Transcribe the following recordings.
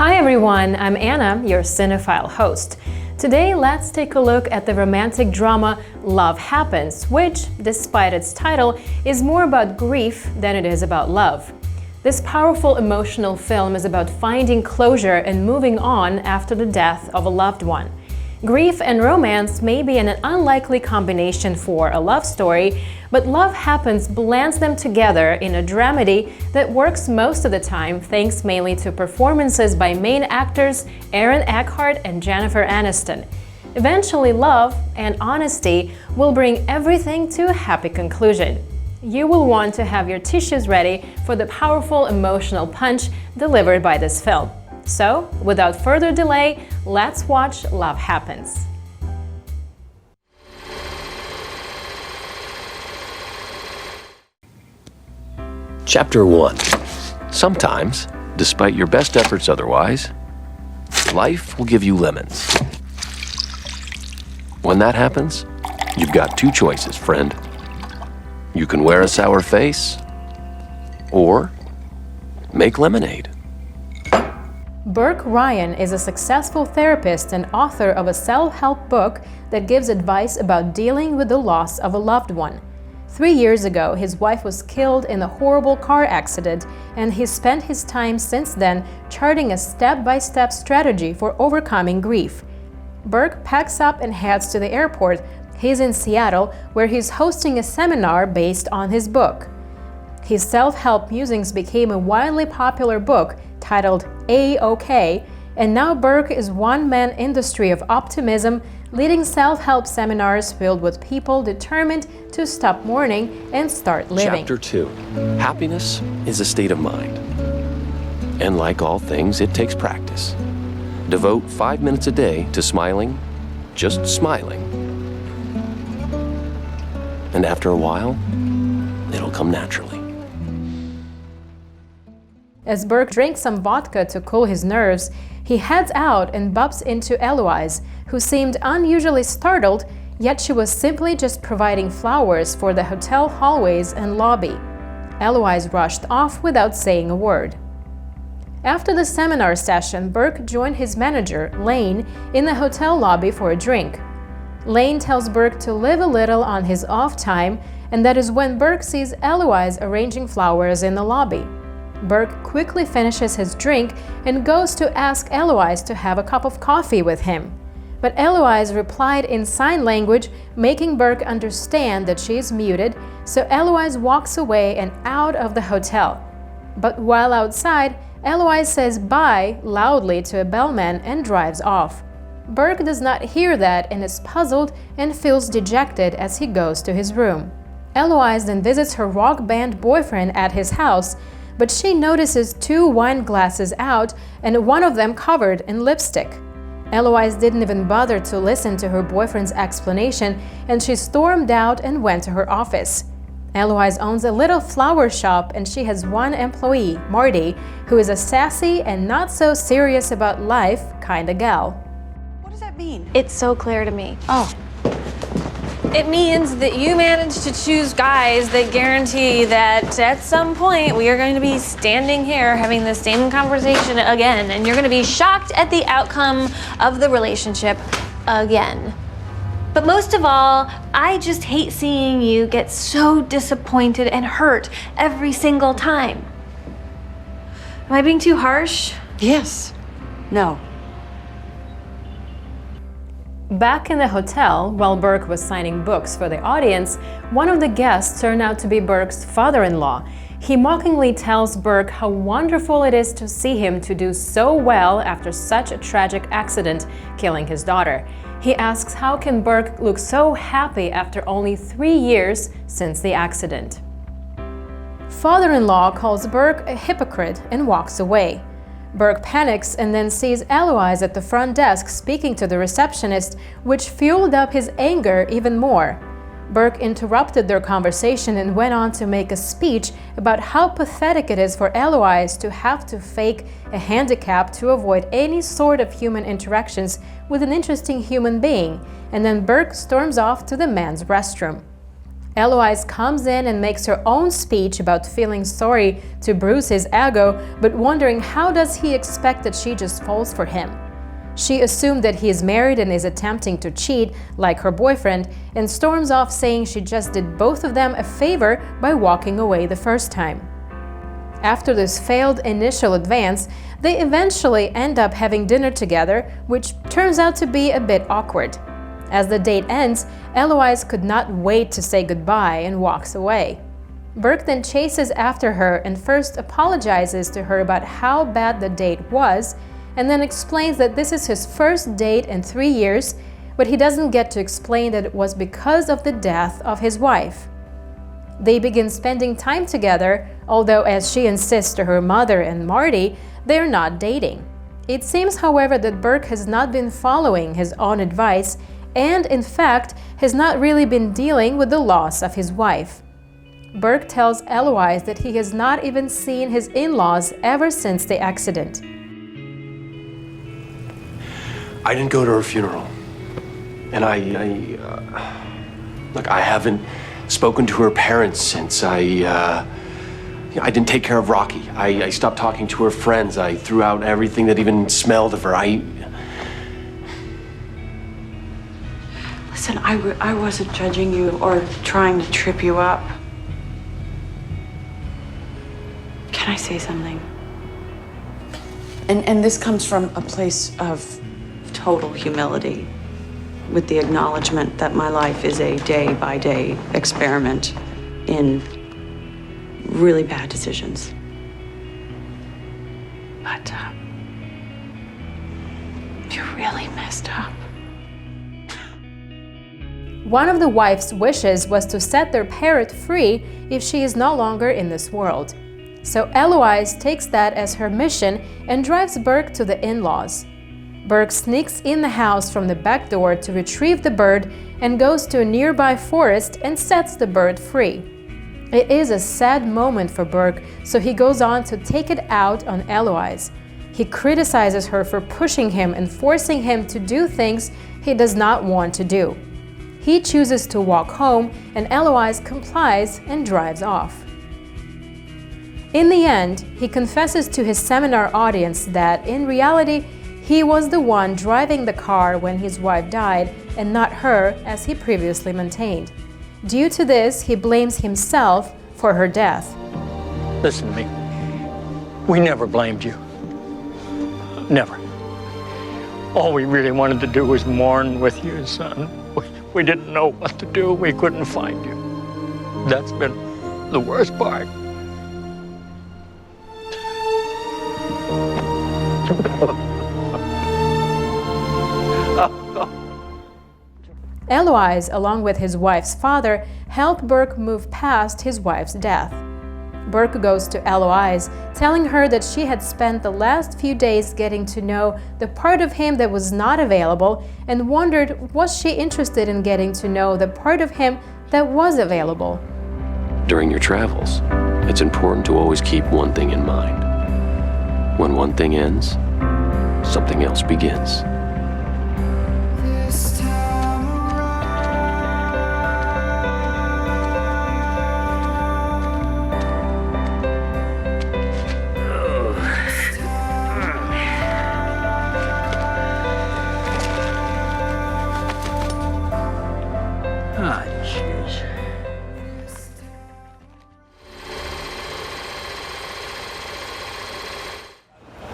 Hi everyone, I'm Anna, your Cinephile host. Today, let's take a look at the romantic drama Love Happens, which, despite its title, is more about grief than it is about love. This powerful emotional film is about finding closure and moving on after the death of a loved one. Grief and romance may be an unlikely combination for a love story, but Love Happens blends them together in a dramedy that works most of the time thanks mainly to performances by main actors Aaron Eckhart and Jennifer Aniston. Eventually, love and honesty will bring everything to a happy conclusion. You will want to have your tissues ready for the powerful emotional punch delivered by this film. So, without further delay, let's watch Love Happens. Chapter 1. Sometimes, despite your best efforts otherwise, life will give you lemons. When that happens, you've got two choices, friend. You can wear a sour face, or make lemonade. Burke Ryan is a successful therapist and author of a self-help book that gives advice about dealing with the loss of a loved one. 3 years ago, his wife was killed in a horrible car accident, and he spent his time since then charting a step-by-step strategy for overcoming grief. Burke packs up and heads to the airport. He's in Seattle, where he's hosting a seminar based on his book. His self-help musings became a widely popular book titled A-OK, and now Burke is one-man industry of optimism, leading self-help seminars filled with people determined to stop mourning and start living. Chapter 2. Happiness is a state of mind. And like all things, it takes practice. Devote 5 minutes a day to smiling, just smiling. And after a while, it'll come naturally. As Burke drinks some vodka to cool his nerves, he heads out and bumps into Eloise, who seemed unusually startled, yet she was simply just providing flowers for the hotel hallways and lobby. Eloise rushed off without saying a word. After the seminar session, Burke joined his manager, Lane, in the hotel lobby for a drink. Lane tells Burke to live a little on his off time, and that is when Burke sees Eloise arranging flowers in the lobby. Burke quickly finishes his drink and goes to ask Eloise to have a cup of coffee with him. But Eloise replied in sign language, making Burke understand that she is muted, so Eloise walks away and out of the hotel. But while outside, Eloise says bye loudly to a bellman and drives off. Burke does not hear that and is puzzled and feels dejected as he goes to his room. Eloise then visits her rock band boyfriend at his house, but she notices 2 wine glasses out and one of them covered in lipstick. Eloise didn't even bother to listen to her boyfriend's explanation, and she stormed out and went to her office. Eloise owns a little flower shop, and she has one employee, Marty, who is a sassy and not so serious about life kind of gal. What does that mean? It's so clear to me. Oh. It means that you managed to choose guys that guarantee that at some point we are going to be standing here having the same conversation again, and you're going to be shocked at the outcome of the relationship again. But most of all, I just hate seeing you get so disappointed and hurt every single time. Am I being too harsh? Yes. No. Back in the hotel, while Burke was signing books for the audience, one of the guests turned out to be Burke's father-in-law. He mockingly tells Burke how wonderful it is to see him to do so well after such a tragic accident, killing his daughter. He asks how can Burke look so happy after only 3 years since the accident. Father-in-law calls Burke a hypocrite and walks away. Burke panics and then sees Eloise at the front desk speaking to the receptionist, which fueled up his anger even more. Burke interrupted their conversation and went on to make a speech about how pathetic it is for Eloise to have to fake a handicap to avoid any sort of human interactions with an interesting human being, and then Burke storms off to the men's restroom. Eloise comes in and makes her own speech about feeling sorry to bruise his ego, but wondering how does he expect that she just falls for him. She assumed that he is married and is attempting to cheat, like her boyfriend, and storms off saying she just did both of them a favor by walking away the first time. After this failed initial advance, they eventually end up having dinner together, which turns out to be a bit awkward. As the date ends, Eloise could not wait to say goodbye and walks away. Burke then chases after her and first apologizes to her about how bad the date was, and then explains that this is his first date in 3 years, but he doesn't get to explain that it was because of the death of his wife. They begin spending time together, although as she insists to her mother and Marty, they're not dating. It seems, however, that Burke has not been following his own advice and, in fact, has not really been dealing with the loss of his wife. Burke tells Eloise that he has not even seen his in-laws ever since the accident. I didn't go to her funeral. And look, I haven't spoken to her parents since I didn't take care of Rocky. I stopped talking to her friends. I threw out everything that even smelled of her. Listen, I wasn't judging you or trying to trip you up. Can I say something? And this comes from a place of total humility, with the acknowledgement that my life is a day-by-day experiment in really bad decisions. But you're really messed up. One of the wife's wishes was to set their parrot free if she is no longer in this world. So Eloise takes that as her mission and drives Burke to the in-laws. Burke sneaks in the house from the back door to retrieve the bird and goes to a nearby forest and sets the bird free. It is a sad moment for Burke, so he goes on to take it out on Eloise. He criticizes her for pushing him and forcing him to do things he does not want to do. He chooses to walk home, and Eloise complies and drives off. In the end, he confesses to his seminar audience that, in reality, he was the one driving the car when his wife died and not her, as he previously maintained. Due to this, he blames himself for her death. Listen to me. We never blamed you. Never. All we really wanted to do was mourn with you, son. We didn't know what to do. We couldn't find you. That's been the worst part. Eloise, along with his wife's father, helped Burke move past his wife's death. Burke goes to Eloise, telling her that she had spent the last few days getting to know the part of him that was not available and wondered, was she interested in getting to know the part of him that was available? During your travels, it's important to always keep one thing in mind. When one thing ends, something else begins.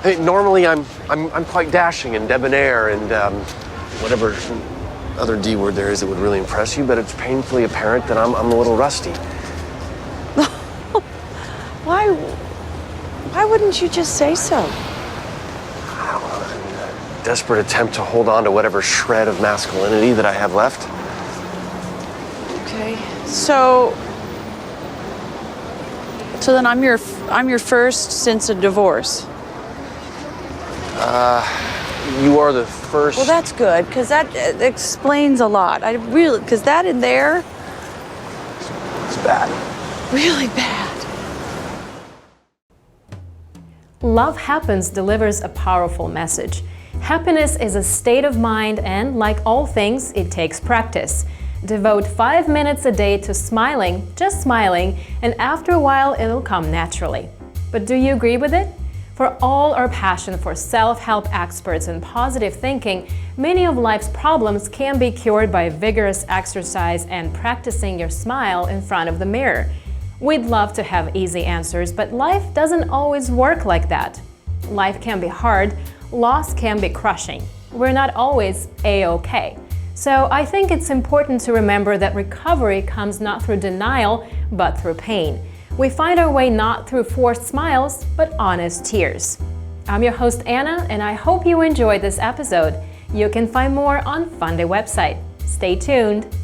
Hey, normally I'm quite dashing and debonair and whatever other D word there is that would really impress you, but it's painfully apparent that I'm a little rusty. Why wouldn't you just say so? I don't know, in a desperate attempt to hold on to whatever shred of masculinity that I have left. Okay, so then I'm your first since a divorce. You are the first. Well, that's good, because that explains a lot. Because that in there, It's bad. really bad. Love Happens delivers a powerful message. Happiness is a state of mind and, like all things, it takes practice. Devote 5 minutes a day to smiling, just smiling, and after a while it'll come naturally. But do you agree with it? For all our passion for self-help experts and positive thinking, many of life's problems can be cured by vigorous exercise and practicing your smile in front of the mirror. We'd love to have easy answers, but life doesn't always work like that. Life can be hard, loss can be crushing. We're not always A-OK. So I think it's important to remember that recovery comes not through denial, but through pain. We find our way not through forced smiles, but honest tears. I'm your host Anna, and I hope you enjoyed this episode. You can find more on Funday website. Stay tuned.